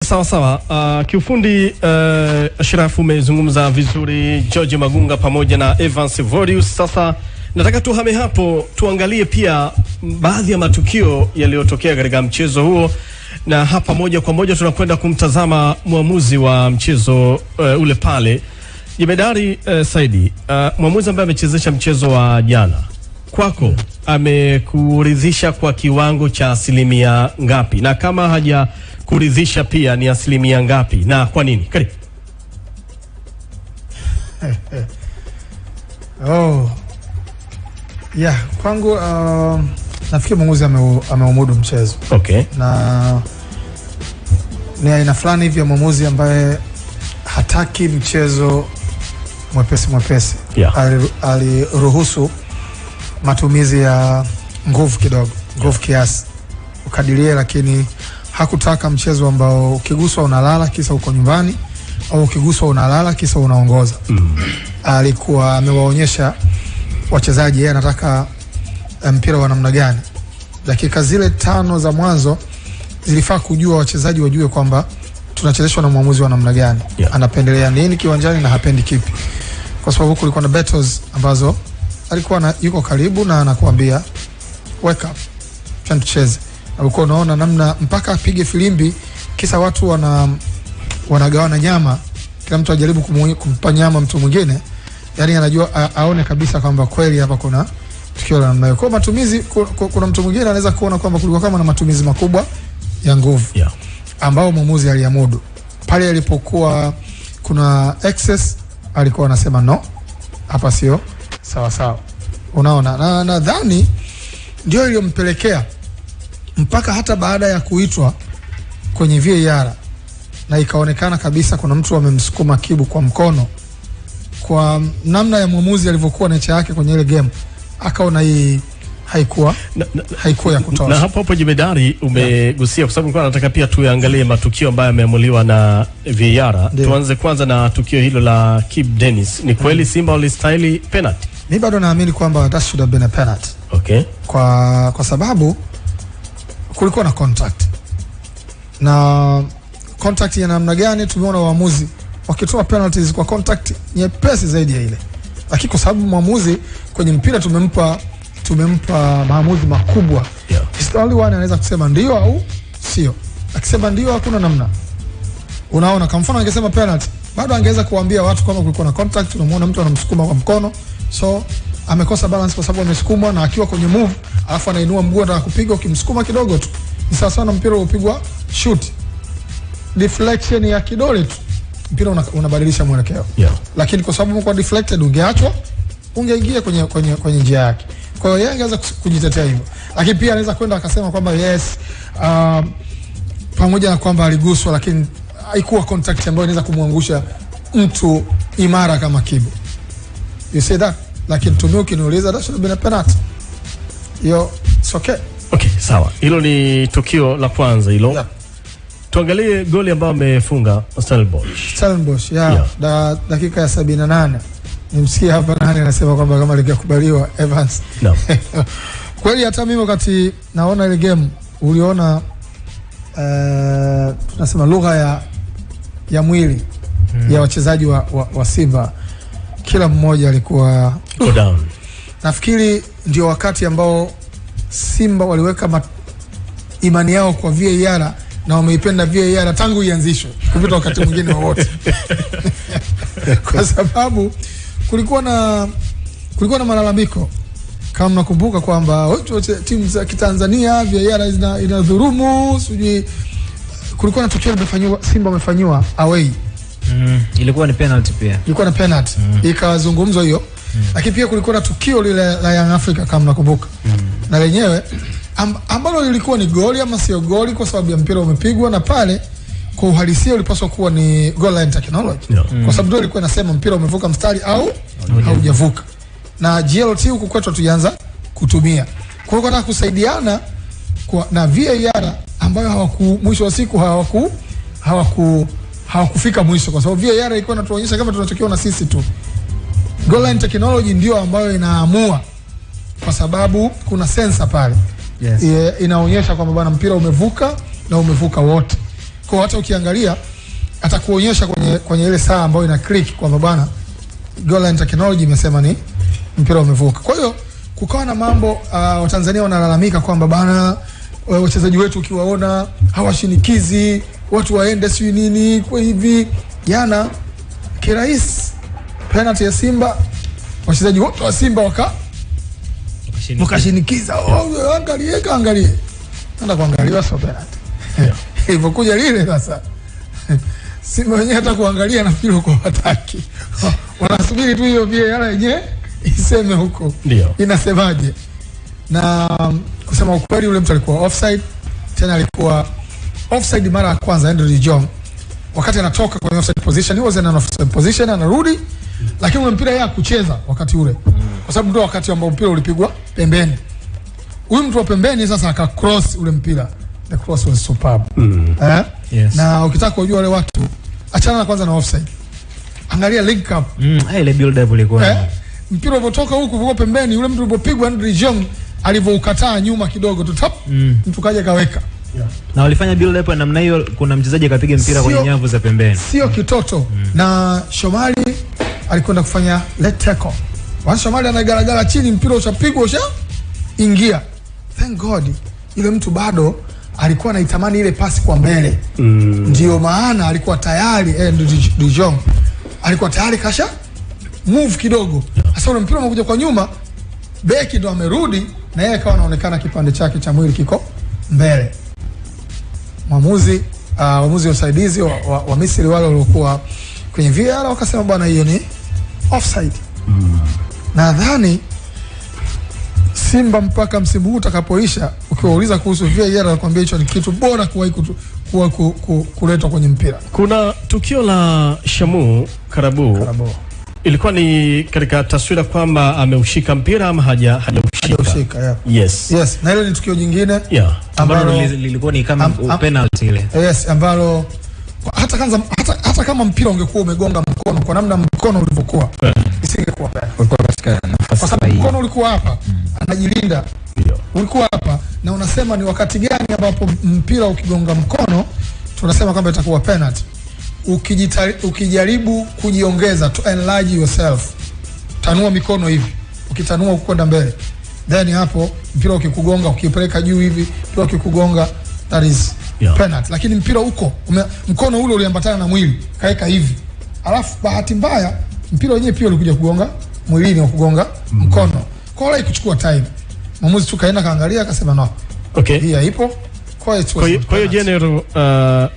Sawa sawa. Kiufundi Ashrafu umezungumza vizuri, George Magunga pamoja na Evans Vorius. Sasa nataka tuhame hapo tuangalie pia baadhi ya matukio yaliyotokea katika mchezo huo, na hapa moja kwa moja tunakwenda kumtazama muamuzi wa mchezo ule pale. Jemedari Saidi, muamuzi ambaye amechezesha mchezo wa jana, kwako amekuridhisha kwa kiwango cha asilimia ngapi? Na kama haja kuridhisha pia ni asilimia ngapi na kwa nini? Karibu. Kwangu nafikiri muamuzi ameumudu mchezo. Okay. Na ni aina fulani hivi ya muamuzi ambaye hataki mchezo mwepesi. Yeah. Aliruhusu matumizi ya nguvu kidogo, nguvu kiasi ukadirie, lakini hakutaka mchezo ambao ukiguswa unalala kisa uko nyumbani au ukiguswa unalala kisa unaongoza. Alikuwa amewaonyesha wachezaji yeye anataka mpira wa namna gani. Dakika zile 5 za mwanzo zilifaa kujua wachezaji wajue kwamba tunachezeshwa na muamuzi wa namna gani. Yeah. Anapendelea nini kiwanjani na hapendi kipi. Kwa sababu kulikuwa na battles ambazo alikuwa yuko karibu na anakuambia wake up, tucheze. Na uko unaona namna mpaka apige filimbi kisa watu wanagawana nyama, kila mtu ajaribu kumpa nyama mtu mwingine, yani anajua aone kabisa kwamba kweli hapa kuna tukio la namna hiyo. Kwa matumizi kuna mtu mwingine anaweza kuona kwamba kulikuwa kama na matumizi makubwa ya nguvu. Yeah. Ambao muamuzi aliamudu. Pale alipokuwa kuna excess alikuwa anasema no, hapa sio sawa sawa. Unaona, na nadhani ndio iliyompelekea mpaka hata baada ya kuitwa kwenye VAR na ikaonekana kabisa kuna mtu amemsukuma Kibu kwa mkono, kwa namna ya muamuzi alivyokuwa nature yake kwenye ile game, akaona hii haikuwa ya kutosha. Na hapo Jemedari umegusia, kwa sababu nilikuwa nataka pia tuangalie matukio ambayo yameamuliwa na VAR. Tuanze kwanza na tukio hilo la Kibu Denis. Ni kweli Simba walistahili penalty? Mimi bado naamini kwamba that should have been a penalty. Okay. Kwa sababu kulikuwa na contact. Na contact ya namna gani? Tumeona waamuzi wakitoa penalties kwa contact nyepesi zaidi ya ile. Lakini kwa sababu maamuzi kwenye mpira tumempa maamuzi makubwa. Yeah. It's the only one anaweza kusema ndio au sio. Akisema ndio hakuna namna. Unaona, kama mfano angesema penalty, bado angeweza kuambia watu kama kulikuwa na contact, unamuona mtu anamsukuma kwa mkono. So amekosa balance kwa sababu amesukumwa, na akiwa kwenye move alafu anainua mguu na kupiga, ukimsukuma kidogo tu ni sawa sawa na mpira ulipigwa shoot, deflection ya kidole tu mpira unabadilisha mwelekeo. Yeah. Lakini kwa sababu kwa deflected ungeachwa, ungeingia kwenye njia yake. Kwa hiyo yeye angeweza kujitetea hivyo, lakini pia anaweza kwenda akasema kwamba yes, pamoja na kwamba aliguswa, lakini haikuwa contact ambayo inaweza kumwangusha mtu imara kama Kibu. You say that, lakini tumio kiniuliza that should have been a penalty. Yo, it's okay. Okay, sawa. Hilo ni tukio la kwanza hilo. Yeah. Tuangalie goli ambao amefunga Stellenbosch. Dakika ya 78. Nimsikia hapa nani anasema kwamba kama lingekubaliwa Evans. No. Kweli hata mimi wakati naona ile game uliona tunasema lugha ya mwili ya wachezaji wa Simba, kila mmoja alikuwa down. Nafikiri ndio wakati ambao Simba waliweka imani yao kwa VAR na wameipenda VAR tangu ianzishwe kupita wakati mwingine wowote. Kwa sababu kulikuwa na malalamiko, kama nakumbuka kwamba timu za Kitanzania VAR inadhurumu, sijui kulikuwa na tukio limefanywa Simba wamefanywa away. Ilikuwa ni penalty pia. Ilikuwa na penalty. Ikazungumzwa hiyo. Lakini pia kulikuwa na tukio lile la Young Africa kama nakumbuka. Na lenyewe ambalo lilikuwa ni goli ama sio goli kwa sababu ya mpira umepigwa, na pale kwa uhalisia ulipaswa kuwa ni goal line technology. Yeah. Kwa sababu ndio ilikuwa inasema mpira umevuka mstari au haujavuka. Na GLT huko kwetu tulianza kutumia. Kwa hiyo nataka kusaidiana na VAR ambayo mwisho wa siku hawakufika mwisho, kwa sababu VAR ilikuwa inatuonyesha kama tunachokiona sisi tu. Goal line technology ndio ambayo inaamua, kwa sababu kuna sensor pale. Yes. Inaonyesha kwamba bwana mpira umevuka na umevuka wote. Kwa hata ukiangalia atakuonyesha kwenye ile saa ambayo ina click kwamba bwana goal line technology imesema ni mpira umevuka. Kwa hiyo kukawa na mambo Watanzania wanalalamika kwamba bana wachezaji wetu ukiwaona hawashinikizi watu waende sio nini kwa hivi. Jana kirahisi penalty ya Simba, wachezaji wote wa Simba wakashinikiza. Angalie. Nenda kuangalia sio penalty. Hivyo kuja lile sasa. Simba wenyewe hata kuangalia na mpira uko hataki. Wanasubiri tu hiyo VAR yenyewe iseme huko. Ndio. Inasemaje? Na kusema ukweli yule mtu alikuwa offside, tena alikuwa offside mara ya kwanza Andrew Jong. Wakati anatoka kwenye offside position, he was in an offside position, anarudi, lakini ule mpira yeye kucheza wakati ule. Kwa sababu ndio wakati ambao mpira ulipigwa pembeni. Huyu mtu wa pembeni sasa aka cross ule mpira. The cross was superb. Yes. Na ukitaka kujua wale watu, achana na kwanza na offside. Angalia link up. Ile build up ilikuwa. Mpira ulipotoka huku kwa pembeni, yule mtu ulipopigwa Andrew Jong alivyokataa nyuma kidogo tu tap, mtu kaja kaweka. Na walifanya build up namna hiyo, kuna mchezaji akapiga mpira kwenye nyavu za pembeni. Sio kitoto. Na Shomari alikwenda kufanya let tackle. Wani Shomari anagaragara chini, mpira ushapigwa ingia. Thank God ile mtu bado alikuwa anaitamani ile pasi kwa mbele. Ndio maana alikuwa tayari De Jong alikuwa tayari kasha move kidogo. Sasa ule mpira umekuja kwa nyuma, beki ndo amerudi na yeye akawa anaonekana kipande chake cha mwili kiko mbele. Waamuzi wa usaidizi wa Misri wale waliokuwa kwenye VAR wakasema bwana hiyo ni offside. Nadhani Simba mpaka msimu huu utakapoisha, ukiwauliza kuhusu VAR anakuambia hicho ni kitu bora kuwahi kuletwa kwenye mpira. Kuna tukio la Shamu Karabu. Ilikuwa ni katika taswira kwamba ameushika mpira ama hajaushika. Yeah. Yes. Na hilo ni tukio jingine. Yeah. Ambalo lilikuwa ni kama penalty ile. Yes, ambalo hata kama mpira ungekuwa umegonga mkono kwa namna mkono ulivyokuwa, isingekuwa penalty. Ulikuwa katika nafasi sahihi. Mkono ulikuwa hapa, anajilinda. Ulikuwa hapa na unasema ni wakati gani ambapo mpira ukigonga mkono tunasema kwamba itakuwa penalty. Ukijaribu kujiongeza to enlarge yourself, tanua mikono hivi, ukitanua kwenda mbele, then hapo mpira ukikugonga ukipeleka juu hivi, mpira ukikugonga that is penalty. Lakini mpira uko mkono ule uliambatana na mwili kaeka hivi, alafu bahati mbaya mpira wenyewe pia ulikuja kugonga mwilini, kugonga mkono, kwa hiyo kuchukua time. Mwamuzi tu kaenda kaangalia akasema no, okay, hii haipo. Kwa hiyo general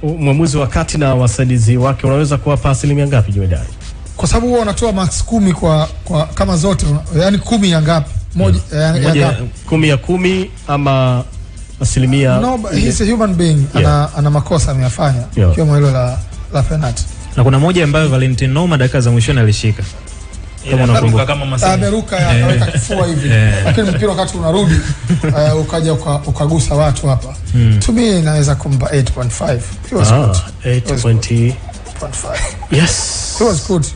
mwamuzi wakati na wasaidizi wake unaweza kuwapa asilimia ngapi Jumedari? Kwa sababu wao wanatoa max 10 kwa kama zote, yani 10 ya ngapi? Moja ya 10 ama asilimia. No, he's a human being. Ana makosa ameyafanya, kama hilo la penalty. Na kuna moja ambayo Valentino Noma dakika za mwishoni alishika. Kama unakumbuka kama Masai. Ameruka akaweka kifua hivi. Lakini mpira wakati unarudi ukaja ukagusa watu hapa. To me inaweza kumpa 8.5. He was good. 8.5. Yes. He was good.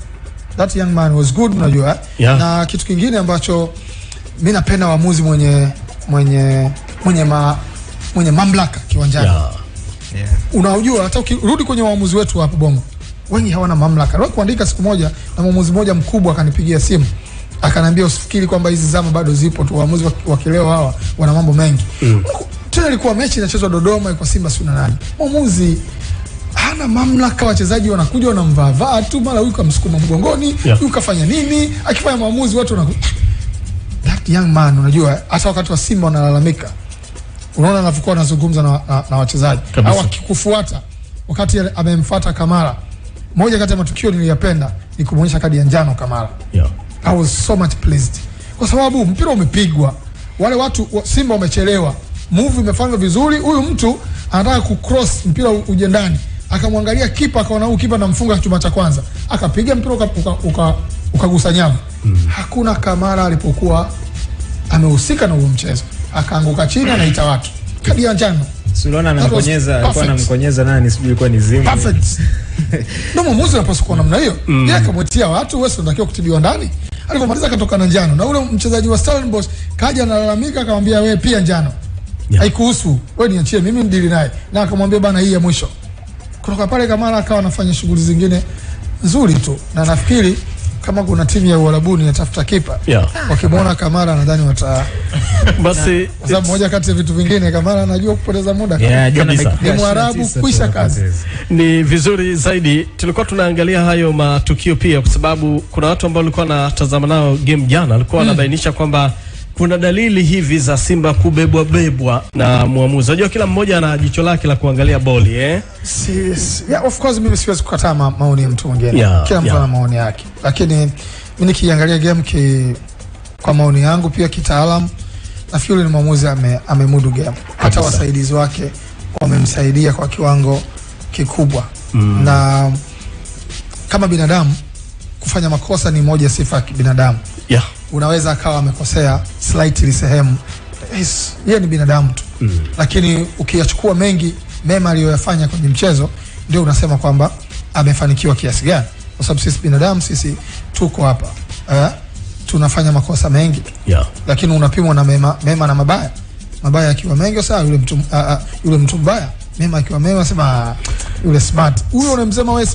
That young man was good, unajua. Na kitu kingine ambacho mimi napenda waamuzi mwenye mamlaka kiwanjani. Unajua hata ukirudi kwenye waamuzi wetu hapo Bongo, wengi hawana mamlaka. Leo kuandika siku moja na mwamuzi mmoja mkubwa akanipigia simu, akaniambia usifikiri kwamba hizi zama bado zipo tu, waamuzi wa kileo hawa wana mambo mengi. Tena ilikuwa mechi inachezwa Dodoma kwa Simba sio na nani. Mwamuzi hana mamlaka, wachezaji wanakuja wanamvaa tu, mara huyu kamsukuma mgongoni, huyu kafanya nini, akifanya maamuzi watu wana that young man. Unajua hata wakati wa Simba wanalalamika, unaona anapokuwa anazungumza na wachezaji au akikufuata, wakati amemfuata Kamara, moja kati ya matukio niliyapenda ni kumuonyesha kadi ya njano Kamara. I was so much pleased kwa sababu mpira umepigwa, wale watu Simba wamechelewa, move imefanywa vizuri, huyu mtu anataka kucross mpira uje ndani, akamwangalia kipa, akaona huyu kipa anamfunga chuma cha kwanza, akapiga mpira ukagusa nyavu. Hakuna Kamara alipokuwa amehusika na huo mchezo, akaanguka chini, anaita watu kadi ya njano. Suliona anamkonyeza, alikuwa anamkonyeza nani, sijui ilikuwa ni Zimbo. Perfect. Ndio mwamuzi anapaswa kuwa namna hiyo. Yeye akamwetia watu, wewe unatakiwa kutibiwa ndani. Alipomaliza akatoka na njano. Na ule mchezaji wa Stellenbosch kaja analalamika, akamwambia wewe pia njano. Haikuhusu. Wewe niachie mimi ndili naye. Na akamwambia bana hii ya mwisho. kutoka pale Kamara akawa anafanya shughuli zingine nzuri tu, na nafikiri kama kuna timu ya Uarabuni inatafuta kipa, wakimwona Kamara nadhani basi sababu moja kati ya vitu vingine Kamara anajua kupoteza muda. Ni Mwarabu kwisha kazi. Ni vizuri zaidi tulikuwa tunaangalia hayo matukio pia, kwa sababu kuna watu ambao walikuwa wanatazama nao game jana, walikuwa wanabainisha kwamba kuna dalili hivi za Simba kubebwa na muamuzi. Unajua kila mmoja ana jicho lake la kuangalia boli of course mimi siwezi kukataa maoni ya mtu mwingine. Kila mtu ana maoni yake. Lakini mimi nikiangalia game kwa maoni yangu pia kitaalamu, nafikiri ni muamuzi amemudu game. Hata wasaidizi wake wamemsaidia kwa kiwango kikubwa. Na kama binadamu kufanya makosa ni moja sifa ya binadamu. Unaweza akawa amekosea slightly sehemu, yeye ni binadamu tu. Lakini ukiyachukua mengi mema aliyoyafanya kwenye mchezo, ndio unasema kwamba amefanikiwa kiasi gani, kwa sababu sisi binadamu, sisi tuko hapa tunafanya makosa mengi. Lakini unapimwa na mema na mabaya. Mabaya akiwa mengi sawa, yule mtu mbaya. Mema akiwa mema sema yule smart. Huyo unamsema wewe